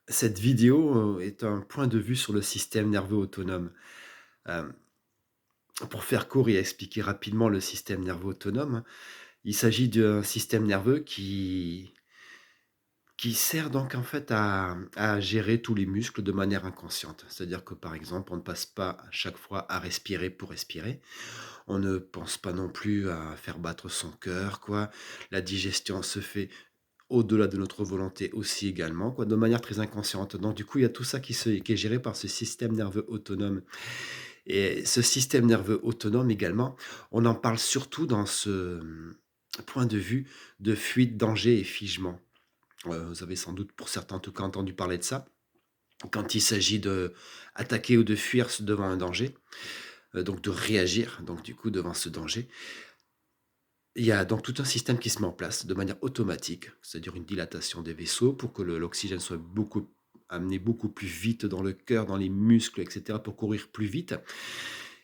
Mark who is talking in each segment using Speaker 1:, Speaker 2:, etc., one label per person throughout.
Speaker 1: Cette vidéo, est un point de vue sur le système nerveux autonome. Hem, pour faire court et expliquer rapidement le système nerveux autonome, il s'agit d'un système nerveux qui sert donc en fait à gérer tous les muscles de manière inconsciente. C'est-à-dire que, par exemple, on ne passe pas à chaque fois à respirer pour respirer. On ne pense pas non plus à faire battre son cœur, quoi. La digestion se fait au-delà de notre volonté aussi également, quoi, de manière très inconsciente. Donc du coup, il y a tout ça qui est géré par ce système nerveux autonome et ce système nerveux autonome également, on en parle surtout dans ce, point de vue de fuite, danger et figement. Vous avez sans doute, pour certains en tout cas, entendu parler de ça. Quand il s'agit d'attaquer ou de fuir devant un danger, donc de réagir, donc du coup devant ce danger, il y a donc tout un système qui se met en place de manière automatique, c'est-à-dire une dilatation des vaisseaux pour que l'oxygène soit amené beaucoup plus vite dans le cœur, dans les muscles, et cetera, pour courir plus vite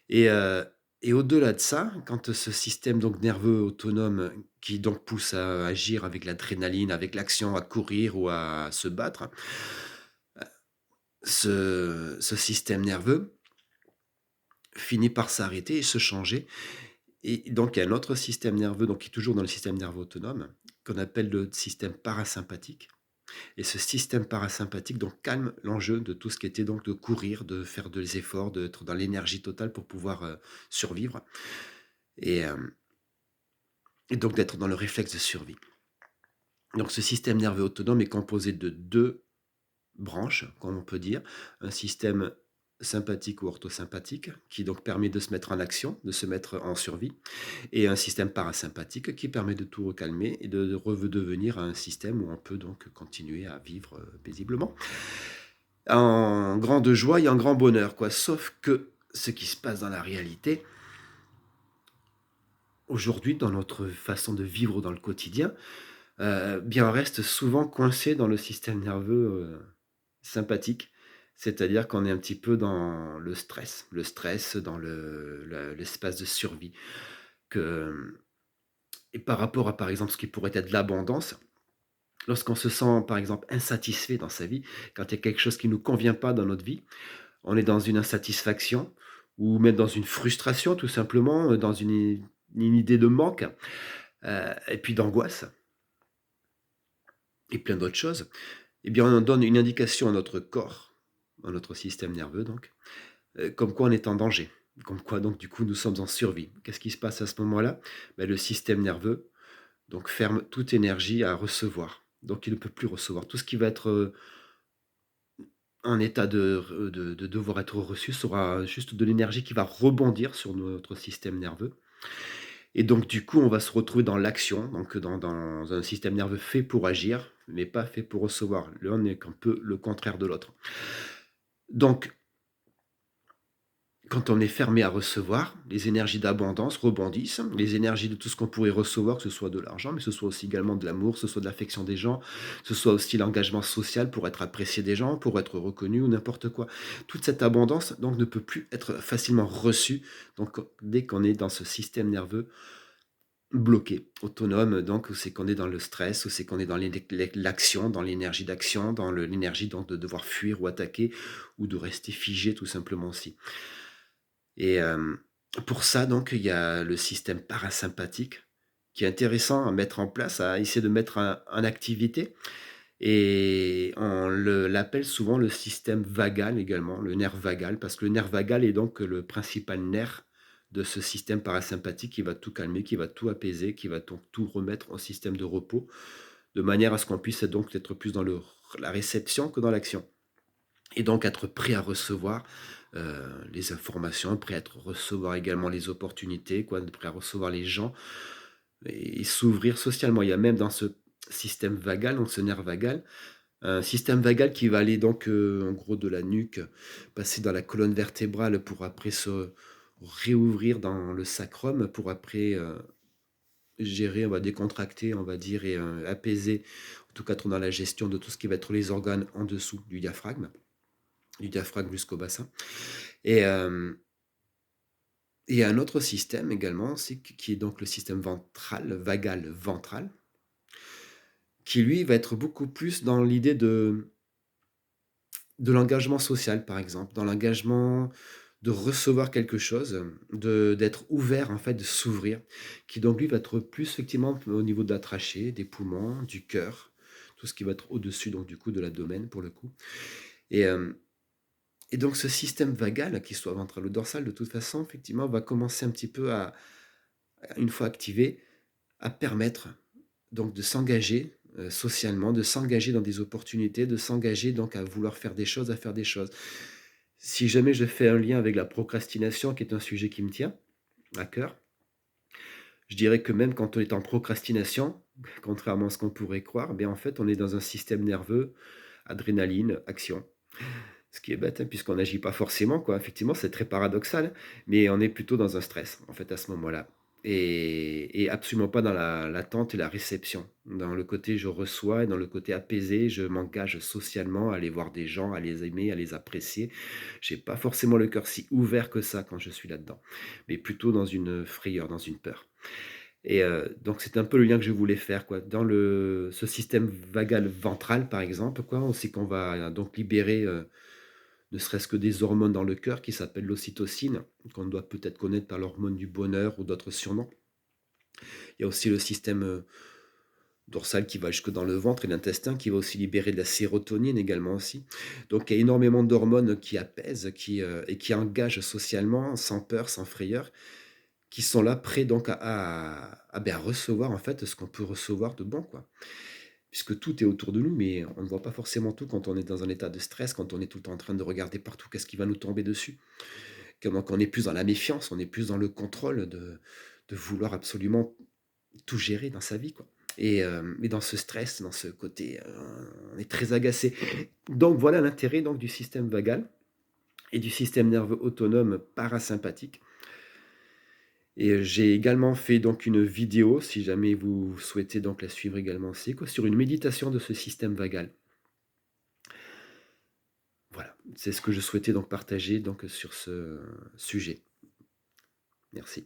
Speaker 1: et heu et au-delà de ça, quand ce système donc nerveux autonome qui donc pousse à agir avec l'adrénaline, avec l'action, à courir ou à se battre, ce système nerveux finit par s'arrêter et se changer. Et donc il y a un autre système nerveux, donc qui est toujours dans le système nerveux autonome, qu'on appelle le système parasympathique et ce système parasympathique donc calme l'enjeu de tout ce qui était donc de courir, de faire des efforts, d'être dans l'énergie totale pour pouvoir, survivre et hem et donc d'être dans le réflexe de survie. Donc ce système nerveux autonome est composé de 2 branches, comme on peut dire. Un système sympathique ou orthosympathique qui donc permet de se mettre en action, de se mettre en survie et un système parasympathique qui permet de tout recalmer et de redevenir un système où on peut donc continuer à vivre, paisiblement. En grande joie et en grand bonheur, quoi. Sauf que ce qui se passe dans la réalité, aujourd'hui, dans notre façon de vivre dans le quotidien, bien, on reste souvent coincé dans le système nerveux, sympathique. C'est-à-dire qu'on est un petit peu dans le stress dans l'espace de survie que, et par rapport à, par exemple, ce qui pourrait être l'abondance, lorsqu'on se sent, par exemple, insatisfait dans sa vie, quand il y a quelque chose qui ne nous convient pas dans notre vie, on est dans une insatisfaction ou même dans une frustration tout simplement, dans une idée de manque, et puis d'angoisse et plein d'autres choses. Eh bien, on donne une indication à notre corps, à notre système nerveux donc, comme quoi on est en danger. Comme quoi donc du coup nous sommes en survie. Qu'est-ce qui se passe à ce moment-là? Le système nerveux donc ferme toute énergie à recevoir. Donc il ne peut plus recevoir. Tout ce qui va être, en état de devoir être reçu sera juste de l'énergie qui va rebondir sur notre système nerveux et donc du coup, on va se retrouver dans l'action, donc dans un système nerveux fait pour agir, mais pas fait pour recevoir. L'un est un peu le contraire de l'autre. Donc quand on est fermé à recevoir, les énergies d'abondance rebondissent, les énergies de tout ce qu'on pourrait recevoir, que ce soit de l'argent, mais ce soit aussi également de l'amour, ce soit de l'affection des gens, ce soit aussi l'engagement social pour être apprécié des gens, pour être reconnu ou n'importe quoi. Toute cette abondance donc ne peut plus être facilement reçue, donc dès qu'on est dans ce système nerveux bloqué, autonome, donc où c'est qu'on est dans le stress, où c'est qu'on est dans l'action, dans l'énergie d'action, dans l'énergie donc de devoir fuir ou attaquer ou de rester figé tout simplement aussi. Et pour ça donc, il y a le système parasympathique qui est intéressant à mettre en place, à essayer de mettre en activité et on l'appelle souvent le système vagal également, le nerf vagal, parce que le nerf vagal est donc le principal nerf de ce système parasympathique qui va tout calmer, qui va tout apaiser, qui va donc tout remettre en système de repos, de manière à ce qu'on puisse donc être plus dans la réception que dans l'action. Et donc être prêt à recevoir, les informations, prêt à recevoir également les opportunités, quoi, prêt à recevoir les gens et s'ouvrir socialement. Il y a même dans ce système vagal, donc ce nerf vagal, un système vagal qui va aller donc, en gros de la nuque, passer dans la colonne vertébrale pour après se réouvrir dans le sacrum, pour après, gérer, on va décontracter, on va dire et apaiser, en tout cas être dans la gestion de tout ce qui va être les organes en dessous du diaphragme jusqu'au bassin. Et il y a un autre système également, c'est qui est donc le système ventral, vagal ventral, qui lui va être beaucoup plus dans l'idée de l'engagement social, par exemple, dans l'engagement de recevoir quelque chose, de d'être ouvert, en fait, de s'ouvrir, qui donc lui va être plus effectivement au niveau de la trachée, des poumons, du cœur, tout ce qui va être au-dessus donc du coup de l'abdomen pour le coup et hem et donc ce système vagal, qu'il soit ventral ou dorsal, de toute façon, effectivement, va commencer un petit peu une fois activé, à permettre donc de s'engager, socialement, de s'engager dans des opportunités, de s'engager donc à vouloir faire des choses, à faire des choses. Si jamais je fais un lien avec la procrastination, qui est un sujet qui me tient à cœur, je dirais que même quand on est en procrastination, contrairement à ce qu'on pourrait croire, en fait, on est dans un système nerveux, adrénaline, action. Ce qui est bête, hein, puisqu'on n'agit pas forcément, quoi. Effectivement, c'est très paradoxal, mais on est plutôt dans un stress, en fait, à ce moment-là. Et absolument pas dans l'attente et la réception. Dans le côté je reçois et dans le côté apaisé, je m'engage socialement à aller voir des gens, à les aimer, à les apprécier. J'ai pas forcément le cœur si ouvert que ça quand je suis là-dedans, mais plutôt dans une frayeur, dans une peur. Et donc c'est un peu le lien que je voulais faire, quoi. Dans ce système vagal ventral, par exemple, quoi, on sait qu'on va donc libérer, ne serait-ce que des hormones dans le cœur qui s'appellent l'ocytocine, qu'on doit peut-être connaître par l'hormone du bonheur ou d'autres surnoms. Il y a aussi le système, dorsal qui va jusque dans le ventre et l'intestin, qui va aussi libérer de la sérotonine également aussi. Donc il y a énormément d'hormones qui apaisent, et qui engagent socialement, sans peur, sans frayeur, qui sont là prêts donc à recevoir en fait ce qu'on peut recevoir de bon, quoi. Puisque tout est autour de nous, mais on ne voit pas forcément tout quand on est dans un état de stress, quand on est tout le temps en train de regarder partout qu'est-ce qui va nous tomber dessus. Donc on est plus dans la méfiance, on est plus dans le contrôle de vouloir absolument tout gérer dans sa vie, quoi. Et dans ce stress, dans ce côté, on est très agacé. Donc voilà l'intérêt donc du système vagal et du système nerveux autonome parasympathique. Et j'ai également fait donc une vidéo, si jamais vous souhaitez donc la suivre également aussi, quoi, sur une méditation de ce système vagal. Voilà, c'est ce que je souhaitais donc partager donc sur ce sujet. Merci.